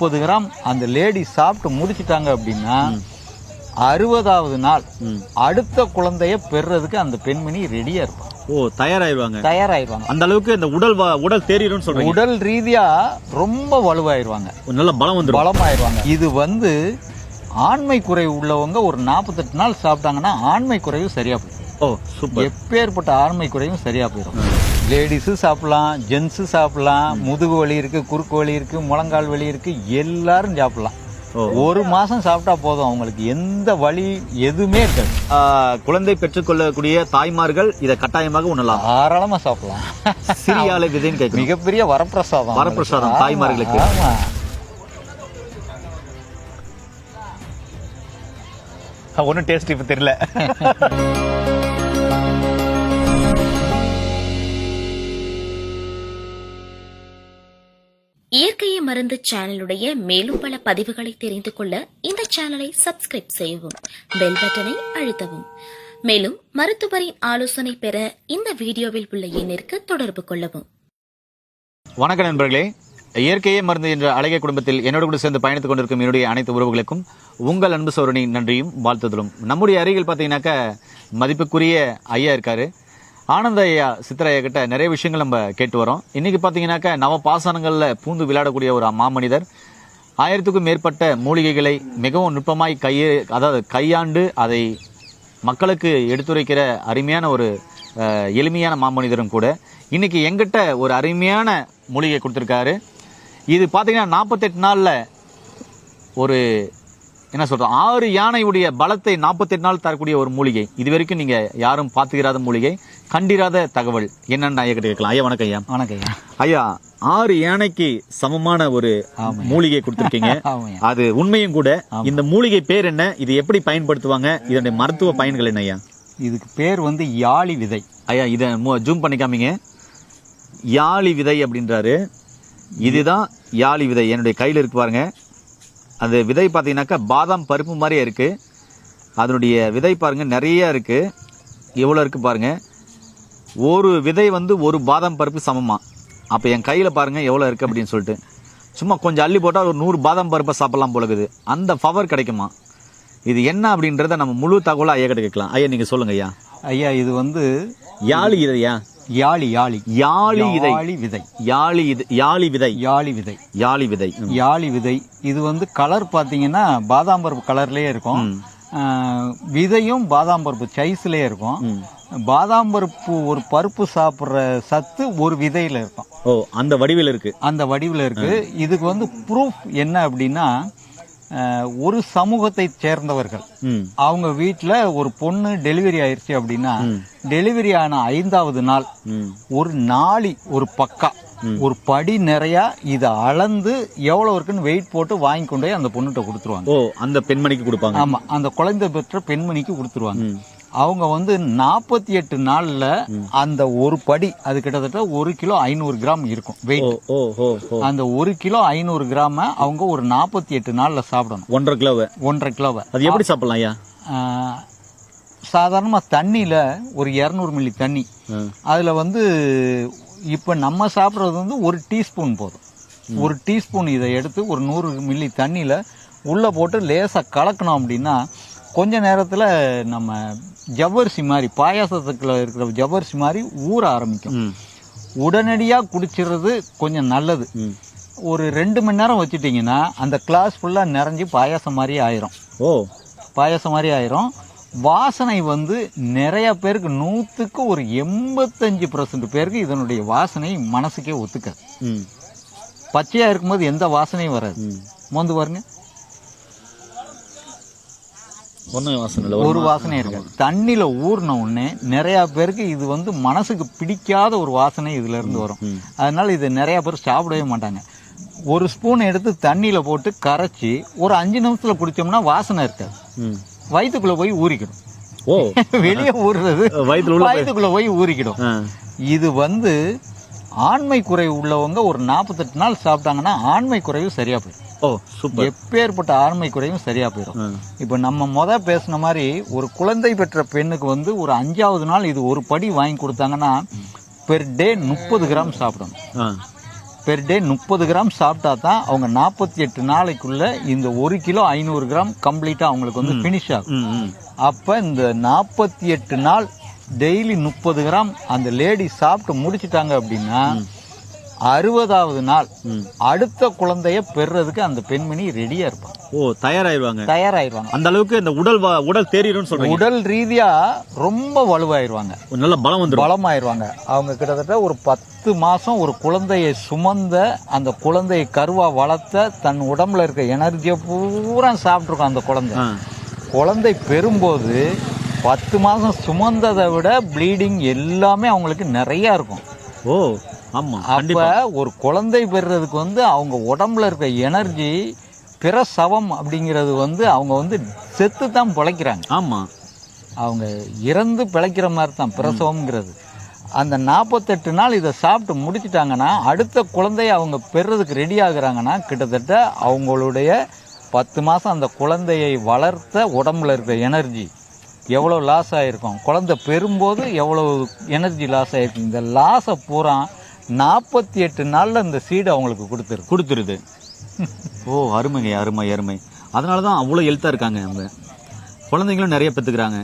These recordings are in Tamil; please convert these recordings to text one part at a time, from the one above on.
30 கிராம் அந்த லேடி சாப்பிட்டு முடிச்சிட்டாங்க அப்படின்னா 60வது நாள் அடுத்த குழந்தைய பெறுறதுக்கு அந்த பெண்மணி ரெடியா இருப்பாங்க. தயாராயிருவாங்க. அந்த அளவுக்கு இந்த உடல் தேறிடும் சொல்றீங்க. உடல் ரீதியா ரொம்ப வலுவாயிருவாங்க, நல்ல பலமாயிருவாங்க. இது ஆண்மை குறைவு உள்ளவங்க ஒரு 48 நாள் சாப்பிட்டாங்கன்னா ஆண்மை குறைவு சரியா போயிடும். எப்பேற்பட்ட ஆண்மை குறைவும் சரியா போயிடும். லேடிஸு சாப்பிடலாம், ஜென்ஸு சாப்பிடலாம், முதுகு வலி இருக்கு, குறுக்கு வலி இருக்கு, முழங்கால் வலி இருக்கு, எல்லாரும் சாப்பிடலாம். ஒரு மாசம் சாப்பிட்டா போதும், அவங்களுக்கு எந்த வலி எதுவுமே இருக்காது. குழந்தை பெற்றுக்கொள்ளக்கூடிய தாய்மார்கள் இதை கட்டாயமாக உண்ணலாம், தாராளமா சாப்பிடலாம். சிறியாலை விதைன்னு கேட்க மிகப்பெரிய வரப்பிரசாதம் தாய்மார்களுக்கு. ஒன்னும் டேஸ்ட் இப்ப தெரியல. இயற்கையை மருந்து சேனலுடைய மேலும் பல பதிவுகளை தெரிந்து கொள்ள இந்த சேனலை சப்ஸ்கிரைப் செய்யவும், பெல் பட்டனை அழுத்தவும். மேலும் மருத்துவரின் ஆலோசனை பெற இந்த வீடியோவில் உள்ள எண்ணிற்கு தொடர்பு கொள்ளவும். வணக்கம் நண்பர்களே, இயற்கையே மருந்து என்ற அழகிய குடும்பத்தில் என்னோடு கூட சேர்ந்து பயணித்துக் கொண்டிருக்கும் என்னுடைய அனைத்து உறவுகளுக்கும் உங்கள் அன்பு சோழனின் நன்றியும் வாழ்த்துதலும். நம்முடைய அருகில் பார்த்தீங்கன்னாக்க மதிப்புக்குரிய ஐயா இருக்காரு, ஆனந்த ஐயா, சித்திர ஐயா கிட்ட நிறைய விஷயங்கள் நம்ம கேட்டு வரோம். இன்னைக்கு பார்த்தீங்கன்னாக்க நவபாசனங்கள்ல பூந்து விளையாடக்கூடிய ஒரு மாமனிதர் 1000க்கும் மேற்பட்ட மூலிகைகளை மிகவும் நுட்பமாய் கையாண்டு அதை மக்களுக்கு எடுத்துரைக்கிற அருமையான ஒரு எளிமையான மாமனிதரும் கூட. இன்னைக்கு எங்கிட்ட ஒரு அருமையான மூலிகை கொடுத்துருக்காரு. இது பார்த்தீங்கன்னா 48 நாள்ல ஒரு என்ன சொல்றோம், 6 யானையுடைய பலத்தை 48 நாள் தரக்கூடிய ஒரு மூலிகை. இது வரைக்கும் நீங்க யாரும் பார்த்துக்கிறாத மூலிகை, கண்டிராத தகவல். என்னன்னு ஐயா கிட்ட கேட்கலாம். ஐயா வணக்கம். ஐயா வணக்கம். ஐயா 6 யானைக்கு சமமான ஒரு மூலிகை கொடுத்துருக்கீங்க. அது உண்மையும் கூட. இந்த மூலிகை பேர் என்ன, இது எப்படி பயன்படுத்துவாங்க, இதனுடைய மருத்துவ பயன்கள் என்ன ஐயா? இதுக்கு பேர் யாழி விதை. ஐயா இதை ஜூம் பண்ணிக்காமீங்க. யாழி விதை அப்படின்றாரு. இதுதான் யாழி விதை. என்னுடைய கையில் இருக்கு பாருங்க. அந்த விதை பார்த்தீங்கன்னாக்கா பாதாம் பருப்பு மாதிரியே இருக்கு. அதனுடைய விதை பாருங்க நிறைய இருக்கு. எவ்வளோ இருக்கு பாருங்க. ஒரு விதை ஒரு பாதாம் பருப்பு சமமா. அப்போ என் கையில் பாருங்க எவ்வளோ இருக்கு அப்படின்னு சொல்லிட்டு. சும்மா கொஞ்சம் அள்ளி போட்டால் ஒரு 100 பாதாம் பருப்பை சாப்பிடலாம் போலக்குது. அந்த பவர் கிடைக்குமா? இது என்ன அப்படின்றத நம்ம முழு தகவலாக ஐயா கிட்ட கேட்கலாம். ஐயா நீங்க சொல்லுங்க ஐயா. ஐயா இது யாழி இதையா? யாழி விதை. இது கலர் பாத்தீங்கன்னா பாதாம் பருப்பு கலர்லயே இருக்கும். விதையும் பாதாம் பருப்பு சைஸ்லயே இருக்கும். பாதாம் பருப்பு ஒரு பருப்பு சாப்பிடுற சத்து ஒரு விதையில இருக்கும். அந்த வடிவில் இருக்கு. இதுக்கு ப்ரூஃப் என்ன அப்படின்னா, ஒரு சமூகத்தை சேர்ந்தவர்கள் அவங்க வீட்டுல ஒரு பொண்ணு டெலிவரி ஆயிருச்சு அப்படின்னா, டெலிவரி ஆன 5வது நாள் ஒரு நாளி ஒரு பக்கா ஒரு படி நிறைய இதை அளந்து எவ்வளவு இருக்குன்னு வெயிட் போட்டு வாங்கி கொண்டு போய் அந்த பொண்ணுகிட்ட கொடுத்துருவாங்க. அந்த பெண்மணிக்கு கொடுப்பாங்க. ஆமா, அந்த குழந்தை பெற்ற பெண்மணிக்கு கொடுத்துருவாங்க. அவங்க 48 நாள்ல அந்த ஒரு படி, அது கிட்டத்தட்ட 1 கிலோ 500 கிராம் இருக்கும் வெயிட். அந்த 1 கிலோ 500 கிராம அவங்க ஒரு 48 நாள்ல சாப்பிடணும். 1.5 கிலோவை அது எப்படி சாப்பிடலாம் ஐயா? சாதாரணமா தண்ணியில ஒரு 200 மில்லி தண்ணி, அதுல இப்ப நம்ம சாப்பிடுறது 1 டீஸ்பூன் போதும். 1 டீஸ்பூன் இதை எடுத்து ஒரு 100 மில்லி தண்ணியில உள்ள போட்டு லேசா கலக்கணும் அப்படின்னா கொஞ்ச நேரத்துல நம்ம ஜவ்வரிசி மாதிரி, பாயாசத்துக்குள்ள இருக்கிற ஜவ்வரிசி மாதிரி ஊற ஆரம்பிக்கும். உடனடியா குடிச்சிடுறது கொஞ்சம் நல்லது. ஒரு 2 மணி நேரம் வச்சுட்டீங்கன்னா அந்த கிளாஸ் ஃபுல்லா நிறைஞ்சு பாயாசம் மாதிரி ஆயிரும். வாசனை நிறைய பேருக்கு, 100க்கு ஒரு 85% பேருக்கு இதனுடைய வாசனை மனசுக்கே ஒத்துக்காது. பச்சையா இருக்கும்போது எந்த வாசனையும் வராது. மோந்து பாருங்க, ஒரு வாசனை இருக்கு. தண்ணியில ஊர்ன உடனே நிறைய பேருக்கு இது மனசுக்கு பிடிக்காத ஒரு வாசனை இதுல இருந்து வரும். அதனால இது நிறைய பேர் சாப்பிடவே மாட்டாங்க. ஒரு ஸ்பூன் எடுத்து தண்ணியில போட்டு கரைச்சி ஒரு 5 நிமிஷத்துல குடிச்சோம்னா வாசனை இருக்காது. வயிற்றுக்குள்ள போய் ஊறிக்கிடும். வெளியே ஊறுறது வயிற்றுக்குள்ள போய் ஊறிக்கிடும். இது ஆண்மை குறைவு உள்ளவங்க ஒரு 48 நாள் சாப்பிட்டாங்கன்னா ஆண்மை குறைவு சரியா போயிடும். எப்பேற்பட்ட ஆண்மை குறைவும் சரியா போயிடும். இப்ப நம்ம பேசின மாதிரி ஒரு குழந்தை பெற்ற பெண்ணுக்கு ஒரு 5வது நாள் இது ஒரு படி வாங்கி கொடுத்தாங்கன்னா பெர் டே 30 கிராம் சாப்பிடணும். பெர் டே 30 கிராம் சாப்பிட்டா தான் அவங்க 48 நாளைக்குள்ள இந்த 1 கிலோ 500 கிராம் கம்ப்ளீட்டா அவங்களுக்கு வந்து ஃபினிஷ் ஆகும். அப்ப இந்த 48 நாள் டெய்லி 30 கிராம் அந்த லேடி சாப்பிட்டு முடிச்சிட்டாங்க அப்படின்னா 60வது நாள் அடுத்த குழந்தைய பெறுறதுக்கு அந்த பெண்மணி ரெடியா இருப்பாங்க. தயாராயிருவாங்க. அந்த அளவுக்கு இந்த உடல் தேறிடும் சொல்றீங்க. உடல் ரீதியா ரொம்ப வலுவாயிருவாங்க, நல்ல பலமாயிருவாங்க. அவங்க கிட்டத்தட்ட ஒரு 10 மாசம் ஒரு குழந்தையை சுமந்த, அந்த குழந்தையை கருவா வளர்த்த, தன் உடம்புல இருக்க எனர்ஜியை பூரா சாப்பிட்டுருக்கும் அந்த குழந்தை பெறும்போது 10 மாசம் சுமந்ததை விட ப்ளீடிங் எல்லாமே அவங்களுக்கு நிறைய இருக்கும். அப்ப ஒரு குழந்தை பெறுறதுக்கு வந்து அவங்க உடம்புல இருக்க எனர்ஜி பிரசவம் அப்படிங்கிறது வந்து அவங்க வந்து செத்து தான் பிழைக்கிறாங்க. அவங்க இறந்து பிழைக்கிற மாதிரி தான் பிரசவம்ங்கிறது. அந்த 48 நாள் இதை சாப்பிட்டு முடிச்சிட்டாங்கன்னா அடுத்த குழந்தைய அவங்க பெறுறதுக்கு ரெடி ஆகுறாங்கன்னா கிட்டத்தட்ட அவங்களுடைய 10 மாசம் அந்த குழந்தையை வளர்த்த உடம்புல இருக்க எனர்ஜி எவ்வளோ லாஸ் ஆகிருக்கும், குழந்தை பெறும்போது எவ்வளோ எனர்ஜி லாஸ் ஆகிருக்கும். இந்த லாஸை பூரா 48 நாளில் இந்த சீடு அவங்களுக்கு கொடுத்துருது. அருமைங்க, அருமை. அதனால தான் அவ்வளோ ஹெல்த்தாக இருக்காங்க. அவங்க குழந்தைங்களும் நிறைய பெற்றுக்கிறாங்க.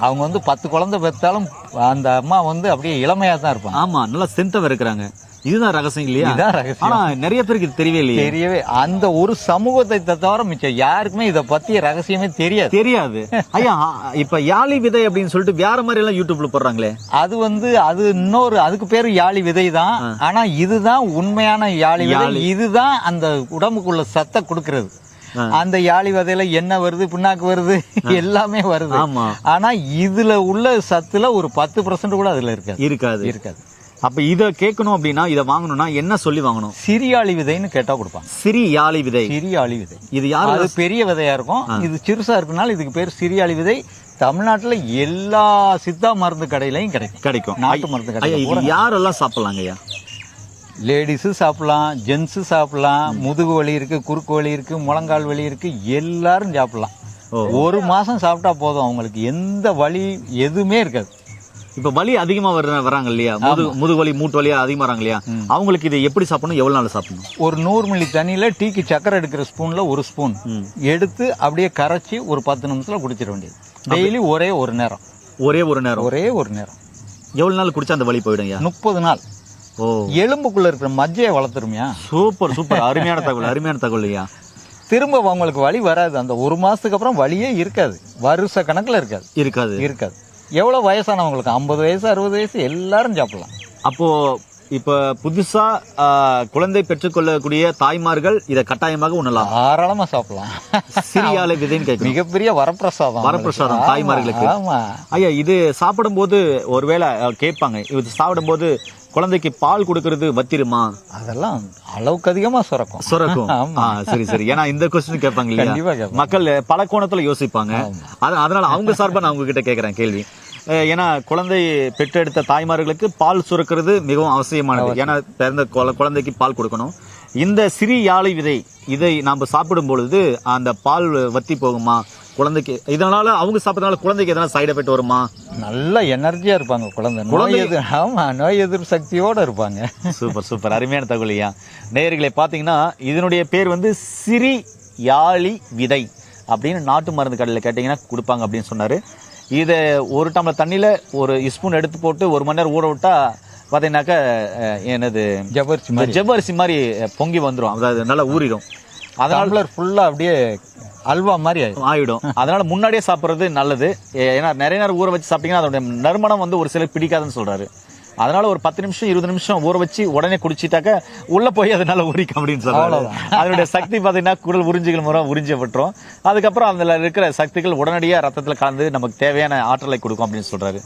அவங்க வந்து 10 குழந்தை பெற்றாலும் அந்த அம்மா வந்து அப்படியே இளமையாக தான் இருப்பாங்க. நல்லா ஸ்ட்ரென்த்தாக இருக்கிறாங்க. இதுதான் ரகசியம் இல்லையா? இதான் ரகசியம். ஆனா நிறைய பேருக்கு இது தெரியவே அந்த ஒரு சமூகத்தை தவிர மிச்சம் யாருக்குமே இத பத்திய ரகசியமே தெரியாது. ஐயா, இப்ப யாழி விதை அப்படின்னு சொல்லிட்டு வேற மாதிரி எல்லாம் யூடியூப்ல போடுறாங்களே, அது இன்னொரு, அதுக்கு பேரு யாழி விதை தான். ஆனா இதுதான் உண்மையான யாழி விதை. இதுதான் அந்த உடம்புக்குள்ள சத்தை கொடுக்கறது. அந்த யாழி விதையில என்ன வருது, பின்னாக்கு வருது, எல்லாமே வருது. ஆனா இதுல உள்ள சத்துல ஒரு 10% கூட அதுல இருக்காது. அப்ப இத கேட்கணும் அப்படின்னா, இத வாங்கணும்னா என்ன சொல்லி வாங்கணும்? சிறியாளி விதைன்னு கேட்டா கொடுப்பாங்க. சிறியாளி விதை. இது யாரு? அது பெரிய விதையா இருக்கும். இது சிறுசா இருக்குனால இதுக்கு பேர் சிறியாளி விதை. தமிழ்நாட்டுல எல்லா சித்தா மருந்து கடையிலையும் கிடைக்கும். நாட்டு மருந்து கடை. யாரெல்லாம் சாப்பிடலாங்க ஐயா? லேடிஸு சாப்பிடலாம், ஜென்ஸு சாப்பிடலாம். முதுகு வலி இருக்கு, குறுக்கு வலி இருக்கு, முழங்கால் வலி இருக்கு, எல்லாரும் சாப்பிடலாம். 1 மாசம் சாப்பிட்டா போதும், அவங்களுக்கு எந்த வலி எதுவுமே இருக்காது. இப்ப வலி அதிகமா வராங்க இல்லையா, முதுகு வலி, மூட்டு வலியா அதிகமா வராங்க இல்லையா, அவங்களுக்கு இதை எப்படி சாப்பிடணும், எவ்வளவு நாள் சாப்பிடணும்? ஒரு 100 மில்லி தண்ணியில டீக்கு சக்கரை எடுக்கிற ஸ்பூன்ல 1 ஸ்பூன் எடுத்து அப்படியே கரைச்சி ஒரு 10 நிமிஷத்துல குடிச்சிட வேண்டியது. டெய்லி ஒரே ஒரு நேரம். எவ்வளவு நாள் குடிச்சா அந்த வலி போயிடும்? 30 நாள். எலும்புக்குள்ள இருக்கிற மஜ்ஜையை வளர்த்துருமியா. சூப்பர். அருமையான தகவல் ஐயா. திரும்ப அவங்களுக்கு வலி வராது. அந்த 1 மாசத்துக்கு அப்புறம் வலியே இருக்காது. வருஷ கணக்குல இருக்காது. எவ்வளவு வயசானவங்களுக்கு, 50 வயசு 60 வயசு எல்லாரும் சாப்பிடலாம். அப்போ இப்ப புதுசா குழந்தை பெற்றுக்கொள்ளக்கூடிய தாய்மார்கள் இதை கட்டாயமாக உண்ணலாம், தாராளமா சாப்பிடலாம். சிறியாலை விதைன்னு கேட்க மிகப்பெரிய வரப்பிரசாதம் தாய்மார்களுக்கு. ஐயா, இது சாப்பிடும் போது ஒருவேளை கேட்பாங்க, இது சாப்பிடும் போது குழந்தைக்கு பால் கொடுக்கறது வத்திருமா? அதெல்லாம் அளவுக்கு அதிகமா சுரக்கும். சரி. ஏன்னா இந்த கொஸ்டின் கேட்பாங்க இல்லையா, மக்கள் பல கோணத்துல யோசிப்பாங்க. அதனால அவங்க சார்பா நான் உங்ககிட்ட கேட்கறேன் கேள்வி. ஏன்னா குழந்தை பெற்றெடுத்த தாய்மார்களுக்கு பால் சுரக்கிறது மிகவும் அவசியமானது. ஏன்னா பிறந்த குழந்தைக்கு பால் கொடுக்கணும். இந்த சிறி யாழை விதை இதை நாம சாப்பிடும் பொழுது அந்த பால் வத்தி போகுமா குழந்தைக்கு? இதனால அவங்க சாப்பிட்றதுனால குழந்தைக்கு எதனா சைடு எஃபெக்ட் வருமா? நல்ல எனர்ஜியா இருப்பாங்க குழந்தை. நோய் எதிர்ப்பு சக்தியோட இருப்பாங்க. சூப்பர். அருமையான தகவலையா. நேயர்களை பாத்தீங்கன்னா இதனுடைய பேர் வந்து சிறி யாழி விதை அப்படின்னு நாட்டு மருந்து கடையில் கேட்டீங்கன்னா கொடுப்பாங்க அப்படின்னு சொன்னாரு. இதை 1 டம்ளர் தண்ணியில 1 ஸ்பூன் எடுத்து போட்டு 1 மணி நேரம் ஊற விட்டா பாத்தீங்கன்னாக்கா என்னது ஜவ்வரிசி மாதிரி பொங்கி வந்துடும். அதாவது நல்லா ஊறிடும். அதனால ஃபுல்லா அப்படியே அல்வா மாதிரி ஆயிடும். அதனால முன்னாடியே சாப்பிட்றது நல்லது. ஏன்னா நிறைய நேரம் ஊற வச்சு சாப்பிட்டீங்கன்னா அதோட நறுமணம் வந்து ஒரு சிலர் பிடிக்காதுன்னு சொல்றாரு. அதனால ஒரு 10 நிமிஷம் 20 நிமிஷம் ஊற வச்சு உடனே குடிச்சிட்டாக்க உள்ள போய் அதனால உரிக்கும் அப்படின்னு சொல்றாரு. அதனுடைய சக்தி பாத்தீங்கன்னா குடல் உறிஞ்சிகள் மூலம் உறிஞ்சப்பட்டுரும். அதுக்கப்புறம் அதுல இருக்கிற சக்திகள் உடனடியாக ரத்தத்துல கலந்து நமக்கு தேவையான ஆற்றலை கொடுக்கும் அப்படின்னு சொல்றாரு.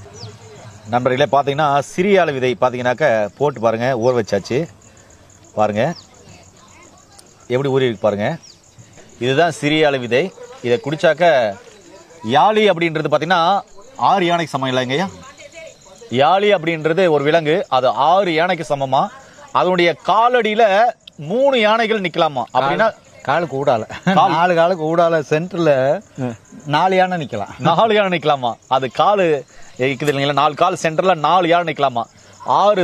நண்பர்களே, பாத்தீங்கன்னா சிறியால விதை பாத்தீங்கன்னாக்க போட்டு பாருங்க, ஊற வச்சாச்சு பாருங்க எப்படி ஊறி இருக்கு பாருங்க. இதுதான் சிறியால விதை. இதை குடிச்சாக்க யாழி அப்படின்றது பாத்தீங்கன்னா 6 யானைக்கு சமம் இல்லைங்கய்யா. யாழி அப்படின்றது ஒரு விலங்கு, அது 6 யானைக்கு சமமா. அதனுடைய காலடியில 3 யானைகள் நிக்கலாமா. அப்படின்னா காலுக்கு ஊடால 4 காலுக்கு ஊடால சென்டர்ல 4 யானை நிக்கலாம். 4 யானை நிக்கலாமா. அது காலு இருக்குது இல்லைங்களா, 4 கால் சென்டர்ல 4 யானை நிக்கலாமா. 6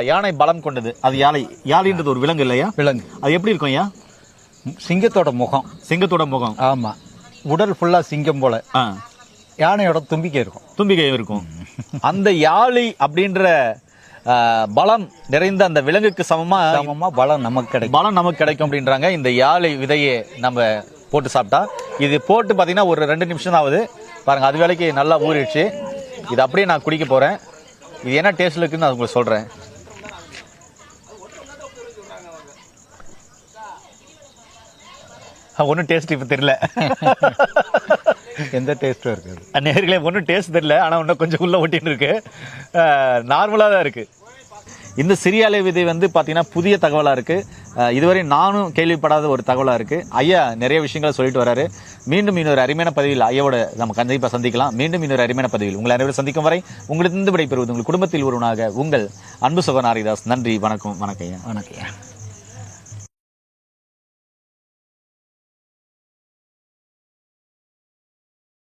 யானை பலம் கொண்டது. அது யானைன்றது ஒரு விலங்கு இல்லையா? விலங்கு. அது எப்படி இருக்கும் ஐயா? சிங்கத்தோட முகம். சிங்கத்தோட முகம். ஆமா, உடல் ஃபுல்லா சிங்கம் போல. யானையோட தும்பிக்கை இருக்கும். தும்பிக்கை இருக்கும். அந்த யாழி அப்படின்ற பலம் நிறைந்த அந்த விலங்குக்கு சமமா பலம் நமக்கு கிடைக்கும் அப்படின்றாங்க. இந்த யாழை விதையை நம்ம போட்டு சாப்பிட்டா, இது போட்டு பார்த்தீங்கன்னா ஒரு 2 நிமிஷம் தான் ஆகுது பாருங்க. அது வேலைக்கு நல்லா ஊறிடுச்சு. இது அப்படியே நான் குடிக்க போறேன். இது என்ன டேஸ்ட்ல இருக்குன்னு நான் உங்களுக்கு சொல்றேன். ஒன்றும் டேஸ்ட் இப்போ தெரியல. எந்த டேஸ்ட்டும் இருக்குது நேர்களே, ஒன்றும் டேஸ்ட் தெரியல. ஆனால் இன்னும் கொஞ்சம் உள்ள ஒட்டின்னு இருக்கு. நார்மலாக தான் இருக்கு. இந்த சிறியாலை விதை வந்து பார்த்தீங்கன்னா புதிய தகவலாக இருக்கு. இதுவரை நானும் கேள்விப்படாத ஒரு தகவலாக இருக்கு. ஐயா நிறைய விஷயங்களை சொல்லிட்டு வராரு. மீண்டும் இன்னொரு அருமையான பதிவில் ஐயாவோட நம்ம கண்டிப்பாக சந்திக்கலாம். மீண்டும் இன்னொரு அருமையான பதிவில் உங்களை அனைவரும் சந்திக்கும் வரை உங்களிடம் விடைபெறுவது உங்கள் குடும்பத்தில் ஒருவனாக உங்கள் அன்பு சகோதரன் ஹரிதாஸ். நன்றி, வணக்கம். வணக்கம் ஐயா. வணக்கம்.